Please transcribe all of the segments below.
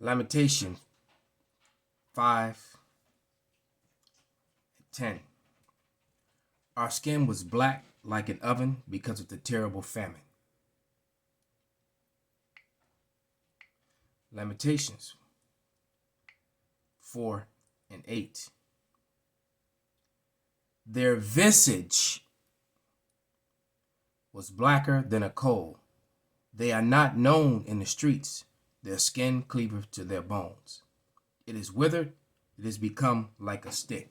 Lamentation 5:10. Our skin was black like an oven because of the terrible famine. Lamentations 4:8. Their visage was blacker than a coal. They are not known in the streets. Their skin cleaveth to their bones. It is withered. It has become like a stick.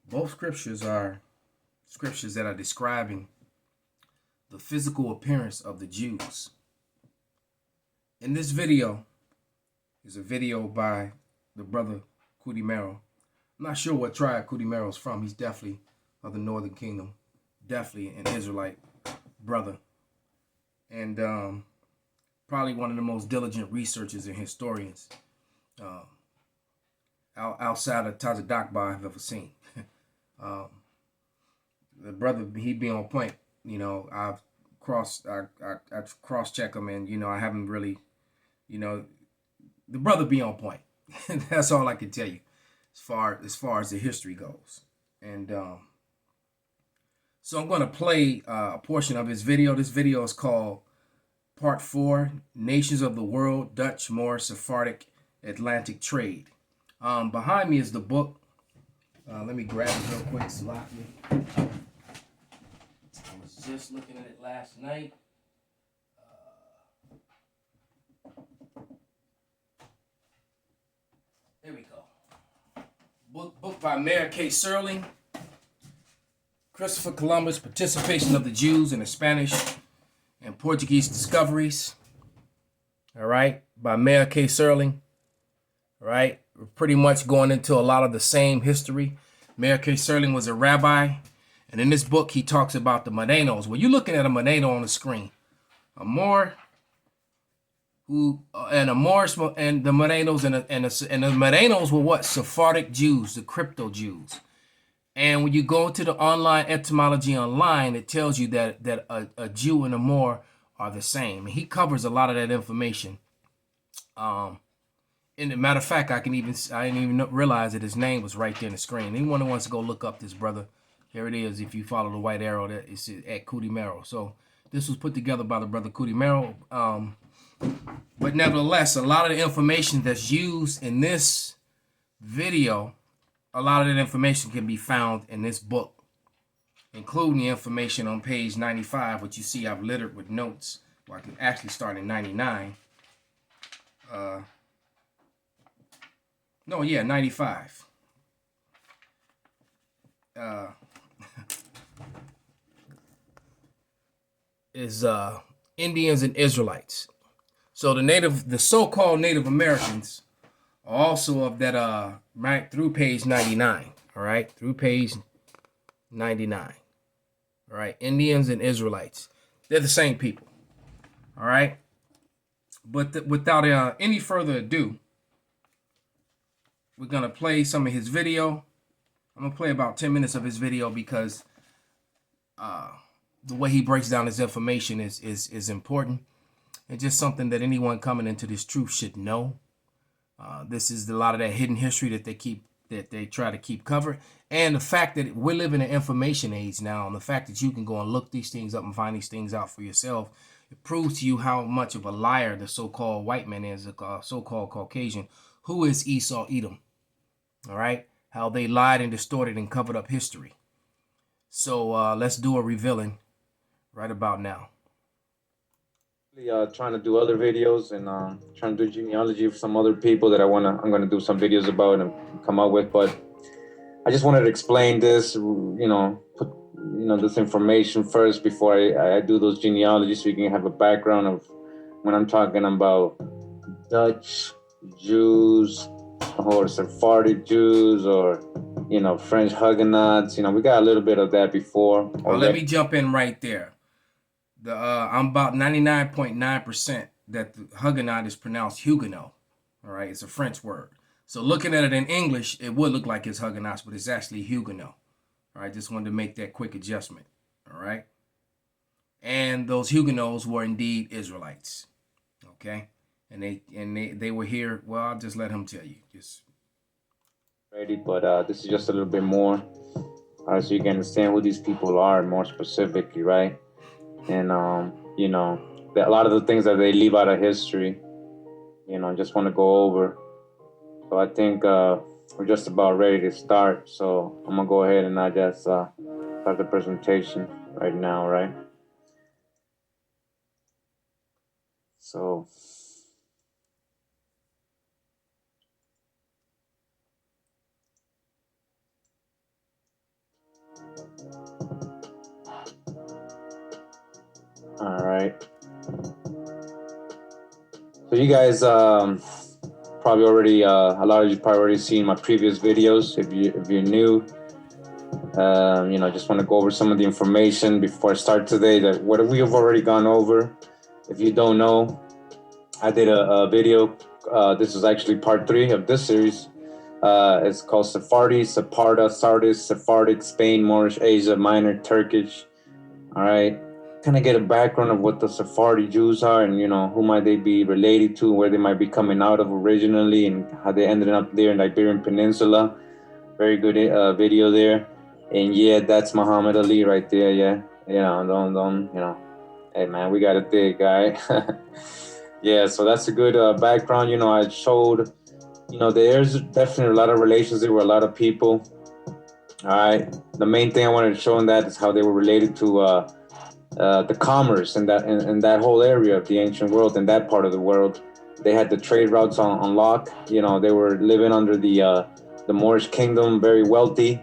Both scriptures are scriptures that are describing the physical appearance of the Jews. In this video is a video by the brother Kudimero. I'm not sure what tribe Kudimero's from. He's definitely of the Northern Kingdom. Definitely an Israelite brother. And probably one of the most diligent researchers and historians outside of Tazadakba I've ever seen. The brother, he be on point. You know, I cross-check him, and, you know, I haven't really, you know, the brother be on point. That's all I can tell you as far as the history goes. And so I'm going to play a portion of his video. This video is called Part 4, Nations of the World, Dutch, Moorish, Sephardic, Atlantic Trade. Behind me is the book. Let me grab it real quick. I was just looking at it last night. Here we go. Book by Mayor K. Serling. Christopher Columbus, Participation of the Jews in the Spanish and Portuguese Discoveries. All right, by Mayor K. Serling. All right, we're pretty much going into a lot of the same history. Mayor K. Serling was a rabbi, and in this book he talks about the Morenos. Well, you're looking at a Moreno on the screen, a Moor and a Moorish, and the Morenos and the Morenos were what? Sephardic Jews, the crypto Jews. And when you go to the online etymology online, it tells you that a Jew and a Moor are the same. And he covers a lot of that information. In the matter of fact, I didn't even realize that his name was right there in the screen. Anyone who wants to go look up this brother, here it is. If you follow the white arrow, that is at Kudimero. So this was put together by the brother Kudimero. But nevertheless, a lot of the information that's used in this video, a lot of that information can be found in this book, including the information on page 95, which you see I've littered with notes. Well, I can actually start in 99. 95. Is Indians and Israelites. So the so-called Native Americans are also of that right through page 99. All right, through page 99. All right, Indians and Israelites, they're the same people. All right, but without any further ado, we're gonna play some of his video. I'm gonna play about 10 minutes of his video because the way he breaks down his information is important, and just something that anyone coming into this truth should know. This is a lot of that hidden history that they try to keep covered, and the fact that we live in an information age now, and the fact that you can go and look these things up and find these things out for yourself, it proves to you how much of a liar the so-called white man is, the so-called Caucasian, who is Esau Edom. All right, how they lied and distorted and covered up history. So let's do a revealing right about now. Trying to do other videos and trying to do genealogy for some other people that I'm gonna do some videos about and come up with, but I just wanted to explain this, put this information first before I do those genealogies, so you can have a background of when I'm talking about Dutch Jews or Sephardic Jews or French Huguenots. We got a little bit of that before. Well, let me jump in right there. I'm about 99.9% that the Huguenot is pronounced Huguenot. All right, it's a French word. So looking at it in English, it would look like it's Huguenots, but it's actually Huguenot. All right, just wanted to make that quick adjustment. All right, and those Huguenots were indeed Israelites. Okay, and they were here. Well, I'll just let him tell you. Just Ready, but this is just a little bit more, so you can understand who these people are more specifically, right? And a lot of the things that they leave out of history, just want to go over. So I think we're just about ready to start. So I'm gonna go ahead and I just start the presentation right now, right? So all right. So you guys probably already a lot of you probably already seen my previous videos. If you're new, just want to go over some of the information before I start today. That what we have already gone over. If you don't know, I did a video. This is actually part 3 of this series. It's called Sephardi, Sepharda, Sardis, Sephardic, Spain, Moorish, Asia Minor, Turkish. All right. Kind of get a background of what the Sephardi Jews are and, who might they be related to, where they might be coming out of originally, and how they ended up there in the Iberian Peninsula. Very good video there. And yeah, that's Muhammad Ali right there. Yeah. Don't, hey man, we got a big guy. Yeah, so that's a good background. I showed, there's definitely a lot of relations there with a lot of people. All right. The main thing I wanted to show in that is how they were related to the commerce in that whole area of the ancient world, in that part of the world. They had the trade routes on lock. They were living under the Moorish kingdom, very wealthy.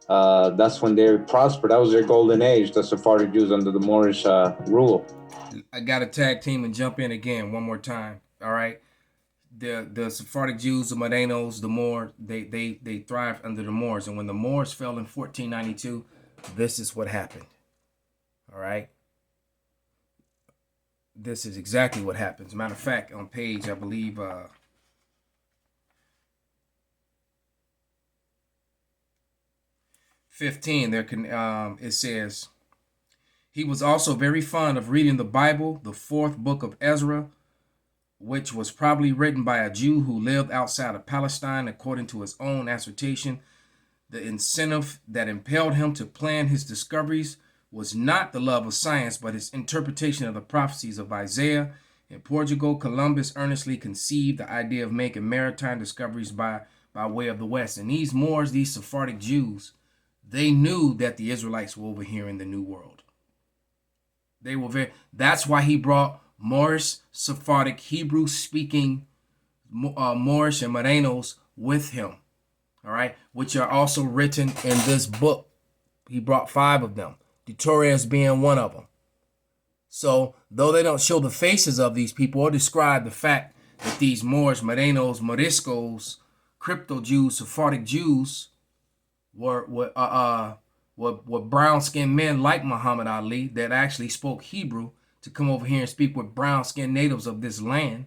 That's when they prospered. That was their golden age, the Sephardic Jews under the Moorish rule. I got to tag team and jump in again one more time. All right. The Sephardic Jews, the Morenos, the Moor, they thrived under the Moors, and when the Moors fell in 1492, this is what happened. All right. This is exactly what happens. Matter of fact, on page, I believe, 15, there can it says, he was also very fond of reading the Bible, the 4th book of Ezra, which was probably written by a Jew who lived outside of Palestine, according to his own assertion. The incentive that impelled him to plan his discoveries was not the love of science, but his interpretation of the prophecies of Isaiah. In Portugal, Columbus earnestly conceived the idea of making maritime discoveries by way of the West. And these Moors, these Sephardic Jews, they knew that the Israelites were over here in the New World. They were that's why he brought Moorish, Sephardic, Hebrew-speaking Moorish and Morenos with him. All right, which are also written in this book. He brought 5 of them, the Torres being one of them. So, though they don't show the faces of these people or describe the fact that these Moors, Morenos, Moriscos, crypto Jews, Sephardic Jews were brown-skinned men like Muhammad Ali that actually spoke Hebrew to come over here and speak with brown-skinned natives of this land.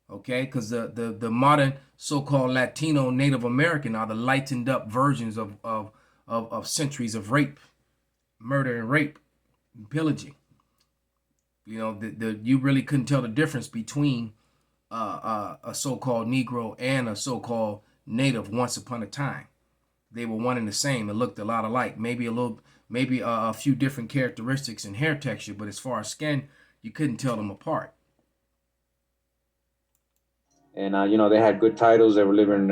Okay, because the modern so-called Latino Native American are the lightened up versions of centuries of rape, murder and rape, and pillaging. You really couldn't tell the difference between a so-called Negro and a so-called Native once upon a time. They were one and the same. It looked a lot alike. Maybe a few different characteristics in hair texture, but as far as skin, you couldn't tell them apart. And they had good titles. They were living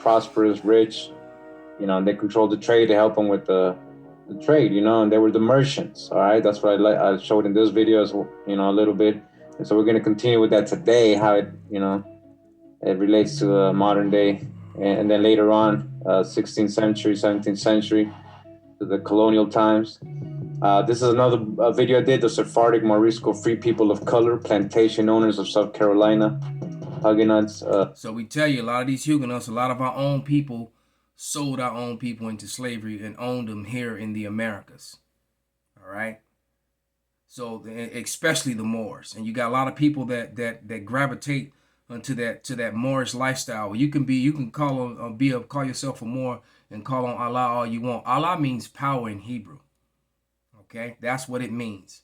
prosperous, rich. They controlled the trade to help them with the trade. And they were the merchants. All right, that's what I showed in this video as well, a little bit. And so we're going to continue with that today. How it it relates to modern day, and then later on, 16th century, 17th century, to the colonial times. This is another video I did. The Sephardic Morisco Free People of Color, plantation owners of South Carolina. Huguenots. So we tell you, a lot of these Huguenots, a lot of our own people sold our own people into slavery and owned them here in the Americas. All right. So especially the Moors, and you got a lot of people that gravitate to that Moorish lifestyle. You can call yourself a Moor and call on Allah all you want. Allah means power in Hebrew. Okay, that's what it means.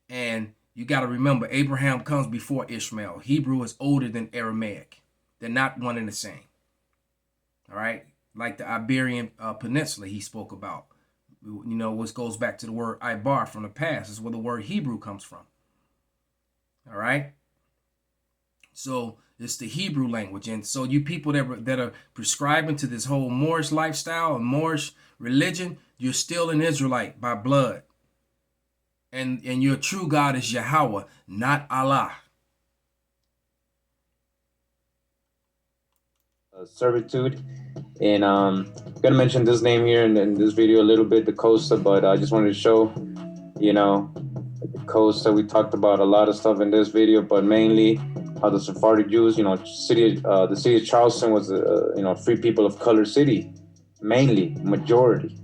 And You got to remember, Abraham comes before Ishmael. Hebrew is older than Aramaic. They're not one and the same. All right, like the Iberian Peninsula he spoke about. Which goes back to the word Ibar from the past. Is where the word Hebrew comes from. All right. So it's the Hebrew language, and so you people that are prescribing to this whole Moorish lifestyle and Moorish religion, you're still an Israelite by blood, and your true God is Yahweh, not Allah. Servitude, and I'm gonna mention this name here in this video a little bit, the Costa, but I just wanted to show, the Costa. We talked about a lot of stuff in this video, but mainly how the Sephardic Jews, the city of Charleston was free people of color city, mainly majority.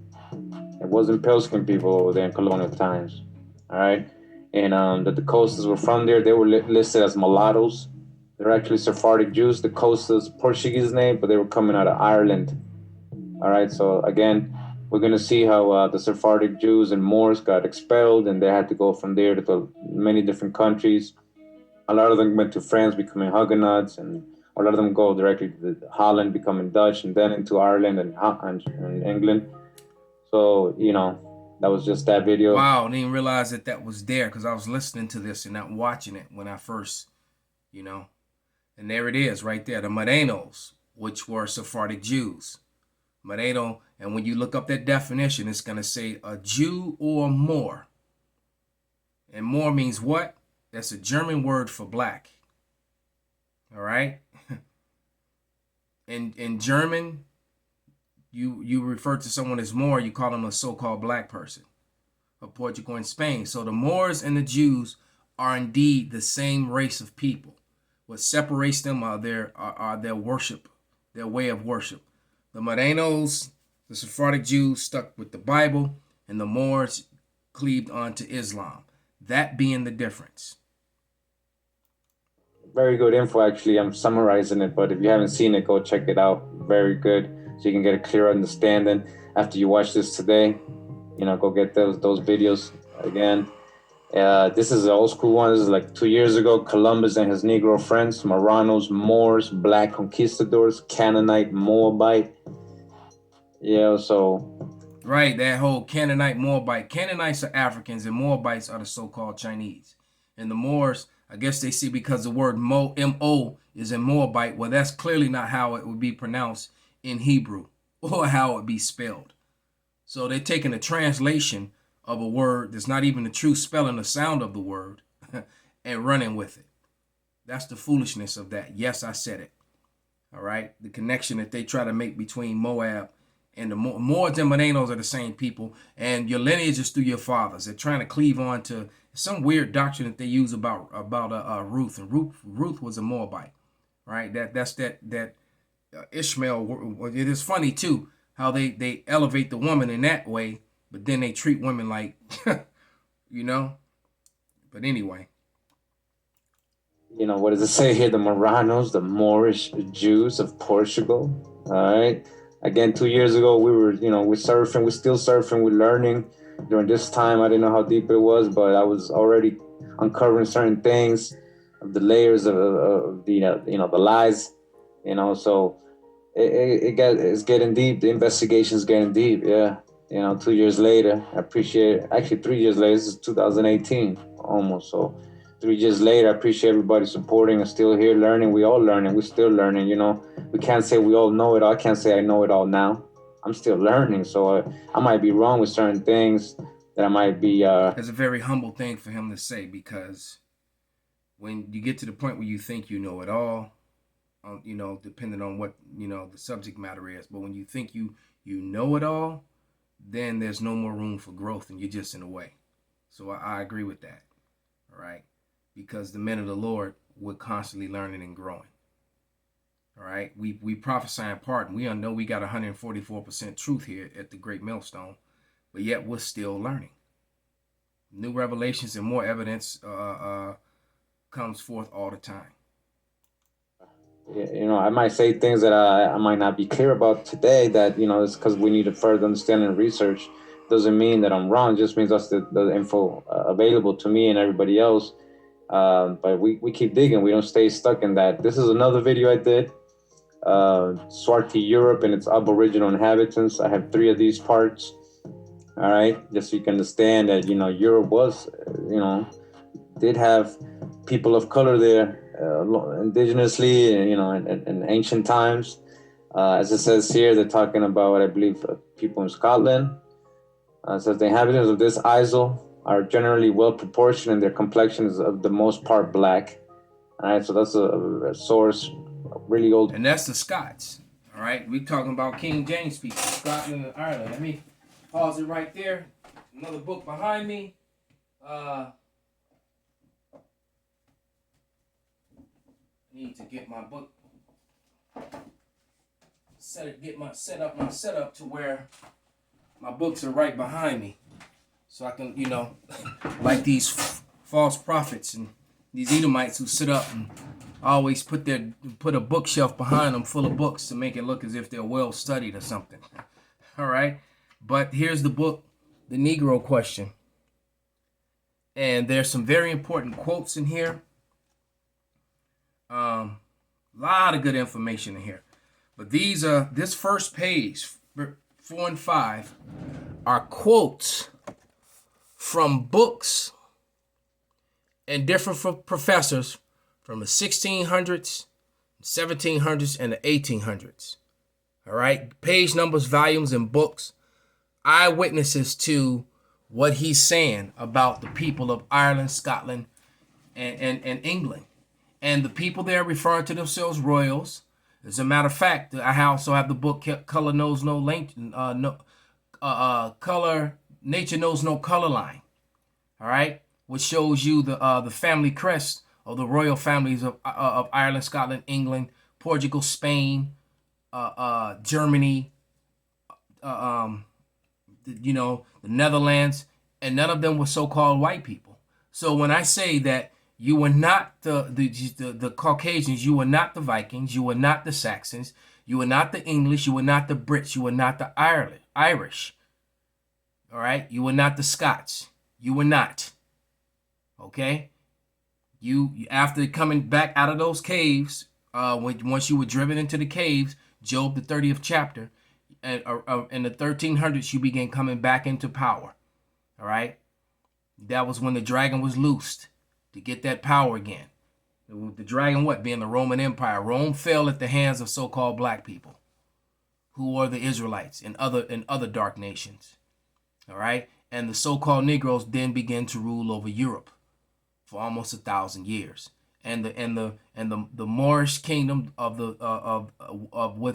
It wasn't pale skinned people over there in colonial times, all right, and that the Costas were from there. They were listed as mulattoes. They're actually Sephardic Jews. The Costa's Portuguese name, but they were coming out of Ireland. All right, so again, we're going to see how the Sephardic Jews and Moors got expelled, and they had to go from there to many different countries. A lot of them went to France, becoming Huguenots, and a lot of them go directly to Holland, becoming Dutch, and then into Ireland and England. So, that was just that video. Wow, I didn't realize that was there because I was listening to this and not watching it when I first, And there it is right there, the Morenos, which were Sephardic Jews. Moreno, and when you look up that definition, it's going to say a Jew or Moor. And Moor means what? That's a German word for black. All right? In German, you refer to someone as Moor, you call them a so-called black person. Of Portugal and Spain. So the Moors and the Jews are indeed the same race of people. What separates them are their worship, their way of worship. The Morenos, the Sephardic Jews, stuck with the Bible, and the Moors cleaved onto Islam. That being the difference. Very good info, actually. I'm summarizing it, but if you haven't seen it, go check it out. Very good, so you can get a clear understanding after you watch this today. Go get those videos again. This is an old school one. This is like 2 years ago. Columbus and his Negro friends, Marranos, Moors, Black conquistadors, Canaanite, Moabite. Right, that whole Canaanite, Moabite. Canaanites are Africans and Moabites are the so-called Chinese. And the Moors, I guess they see because the word M-O is in Moabite. Well, that's clearly not how it would be pronounced in Hebrew or how it would be spelled. So they're taking a translation of a word that's not even the true spelling or sound of the word and running with it. That's the foolishness of that. Yes, I said it. All right. The connection that they try to make between Moab and the Moors and Morenos are the same people, and your lineage is through your fathers. They're trying to cleave on to some weird doctrine that they use about Ruth, and Ruth was a Moabite, right? That's Ishmael. It is funny too how they elevate the woman in that way, but then they treat women like, But anyway. What does it say here? The Marranos, the Moorish Jews of Portugal. All right. Again, 2 years ago, we were, we're surfing. We're still surfing. We're learning. During this time, I didn't know how deep it was, but I was already uncovering certain things of the layers of the lies, So it's getting deep. The investigation's getting deep. Yeah. 2 years later, I appreciate it. Actually, 3 years later, this is 2018 almost. So 3 years later, I appreciate everybody supporting and still here learning. We all learning. We're still learning, We can't say we all know it all. I can't say I know it all now. I'm still learning. So I might be wrong with certain things that I might be... It's a very humble thing for him to say, because when you get to the point where you think you know it all, depending on what, the subject matter is, but when you think you know it all, then there's no more room for growth and you're just in the way. So I agree with that. All right. Because the men of the Lord were constantly learning and growing. All right. We prophesy in part, and we know we got 144% truth here at the Great Millstone, but yet we're still learning. New revelations and more evidence comes forth all the time. I might say things that I might not be clear about today that, it's because we need to further understand and research. doesn't mean that I'm wrong. It just means that's the info available to me and everybody else. But we keep digging. We don't stay stuck in that. This is another video I did. Swarthy Europe and its aboriginal inhabitants. I have 3 of these parts. All right, just so you can understand that, Europe was, did have people of color there, indigenously, in ancient times. As it says here, they're talking about, I believe, people in Scotland. It says the inhabitants of this isle are generally well proportioned and their complexion is of the most part black. All right, so that's a source, really old. And that's the Scots. All right, we're talking about King James people, Scotland and Ireland. Let me pause it right there. Another book behind me. Need to get my book set up to where my books are right behind me, so I can, like these false prophets and these Edomites who sit up and always put a bookshelf behind them full of books to make it look as if they're well studied or something. All right, but here's the book, The Negro Question, and there's some very important quotes in here. Lot of good information in here, but this first page, 4 and 5, are quotes from books and different professors from the 1600s, 1700s, and the 1800s. All right, page numbers, volumes, and books, eyewitnesses to what he's saying about the people of Ireland, Scotland, and England. And the people there referring to themselves royals. As a matter of fact, I also have the book "Color Knows No Length," color. Nature knows no color line. All right, which shows you the family crest of the royal families of Ireland, Scotland, England, Portugal, Spain, Germany, the Netherlands, and none of them were so-called white people. So when I say that you were not the Caucasians, you were not the Vikings, you were not the Saxons, you were not the English, you were not the Brits, you were not the Irish. All right, you were not the Scots. You were not. Okay, you after coming back out of those caves, once you were driven into the caves, Job the 30th chapter, and in the 1300s you began coming back into power. All right, that was when the dragon was loosed to get that power again. The dragon, being the Roman Empire. Rome fell at the hands of so-called black people, who are the Israelites and other dark nations. All right, and the so-called Negroes then began to rule over Europe for almost 1,000 years, and the Moorish kingdom with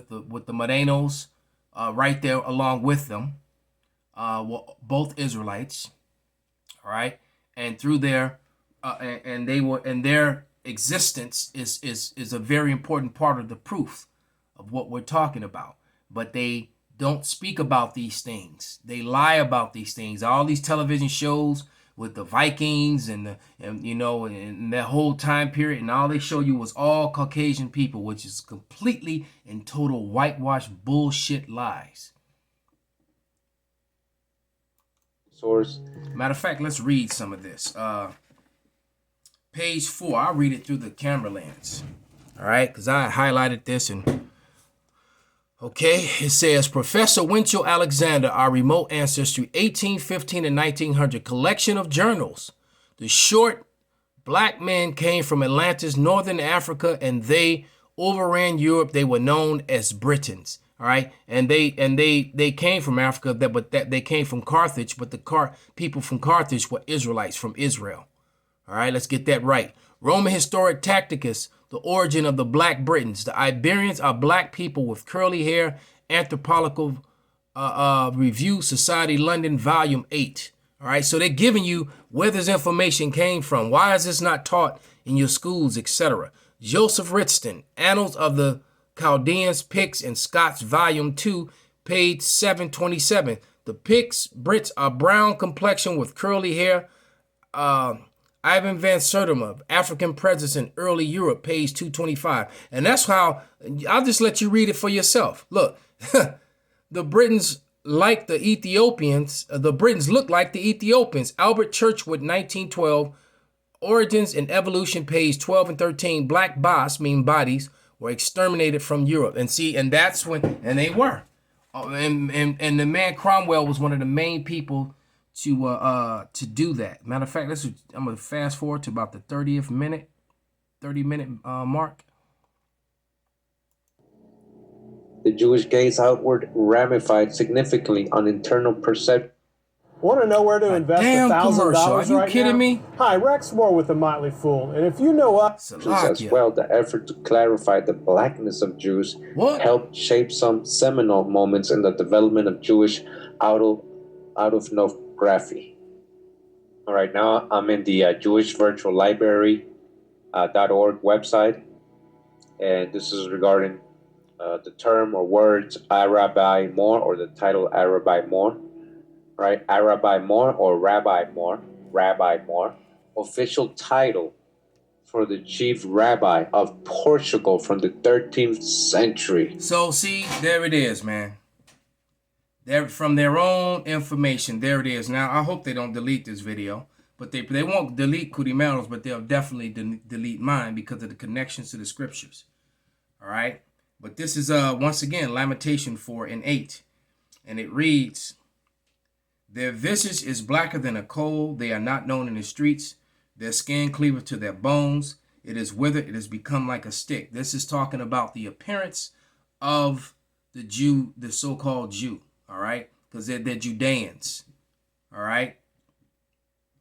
the Morenos right there along with them, were both Israelites. All right, and through their and their existence is a very important part of the proof of what we're talking about. But they don't speak about these things. They lie about these things. All these television shows with the Vikings and that whole time period, and all they show you was all Caucasian people, which is completely and total whitewashed bullshit lies. Source. Matter of fact, let's read some of this. Page 4, I'll read it through the camera lens. All right, because I highlighted this. And okay, it says, Professor Winchell Alexander, our remote ancestry, 1815 and 1900, collection of journals. The short black men came from Atlantis, northern Africa, and they overran Europe. They were known as Britons. All right, and they came from Africa, but they came from Carthage, but the people from Carthage were Israelites from Israel. All right, let's get that right. Roman historic Tacticus, the origin of the Black Britons. The Iberians are black people with curly hair. Anthropological Review, Society, London, Volume 8. All right, so they're giving you where this information came from. Why is this not taught in your schools, etc.? Joseph Ritston, Annals of the Chaldeans, Picts, and Scots, Volume 2, page 727. The Picts, Brits are brown complexion with curly hair. Ivan Van Sertima, African Presence in Early Europe, page 225. And that's how, I'll just let you read it for yourself. Look, the Britons like the Ethiopians. The Britons look like the Ethiopians. Albert Churchwood, 1912. Origins and Evolution, page 12 and 13. Black bas, mean bodies, were exterminated from Europe. And see, and that's when, and they were. And the man Cromwell was one of the main people to do that. Matter of fact, I'm gonna fast forward to about the 30-minute mark. The Jewish gaze outward ramified significantly on internal perception. Want to know where to invest $1,000 Are you right kidding now? me? Hi, Rex Moore with The Motley Fool. And if you know us... As well, the effort to clarify the blackness of Jews helped shape some seminal moments in the development of Jewish autoethnography. All right, now I'm in the Jewish Virtual Library.org website, and this is regarding the term or words Arraby Moor, or the title Arraby Moor. Right, Arraby Moor or Rabbi Moor, official title for the chief rabbi of Portugal from the 13th century. So see, there it is, man. They're from their own information. There it is. Now, I hope they don't delete this video, but they won't delete Kurimero's, but they'll definitely delete mine because of the connections to the scriptures. All right, but this is once again Lamentation 4 and 8, and it reads. Their visage is blacker than a coal. They are not known in the streets. Their skin cleaveth to their bones. It is withered. It has become like a stick. This is talking about the appearance of the Jew, the so-called Jew. All right, because they're Judeans. All right.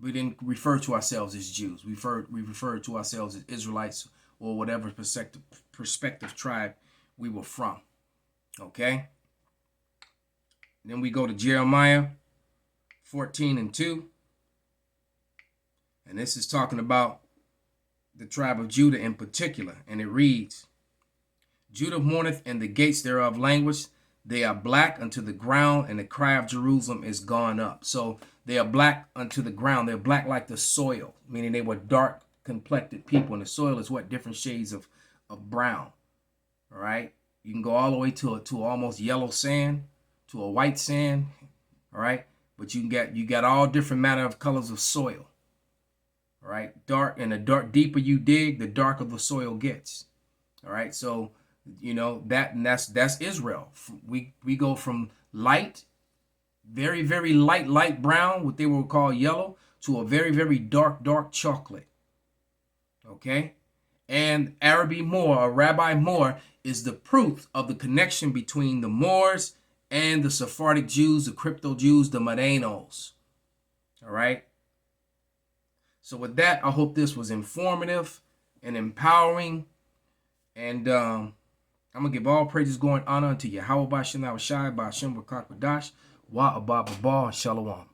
We didn't refer to ourselves as Jews. We refer to ourselves as Israelites, or whatever perspective tribe we were from. Okay. Then we go to Jeremiah 14 and 2. And this is talking about the tribe of Judah in particular. And it reads, Judah mourneth, and the gates thereof languish. They are black unto the ground, and the cry of Jerusalem is gone up. So they are black unto the ground. They're black like the soil, meaning they were dark complected people. And the soil is what? Different shades of brown. All right. You can go all the way to almost yellow sand, to a white sand. All right. But you got all different manner of colors of soil. All right, dark, and the deeper you dig, the darker the soil gets. All right, so you know that's Israel. We go from light, very very light brown, what they will call yellow, to a very very dark chocolate. Okay, and Arraby Moor, or Rabbi Moor, is the proof of the connection between the Moors and the Sephardic Jews, the crypto Jews, the Morenos. All right. So with that, I hope this was informative and empowering. And I'm going to give all praises, glory, and honor unto Yahweh Ba'Shem Shai Ba'Shem B'Kak B'Dash Wa Abba B'Ba Shalom.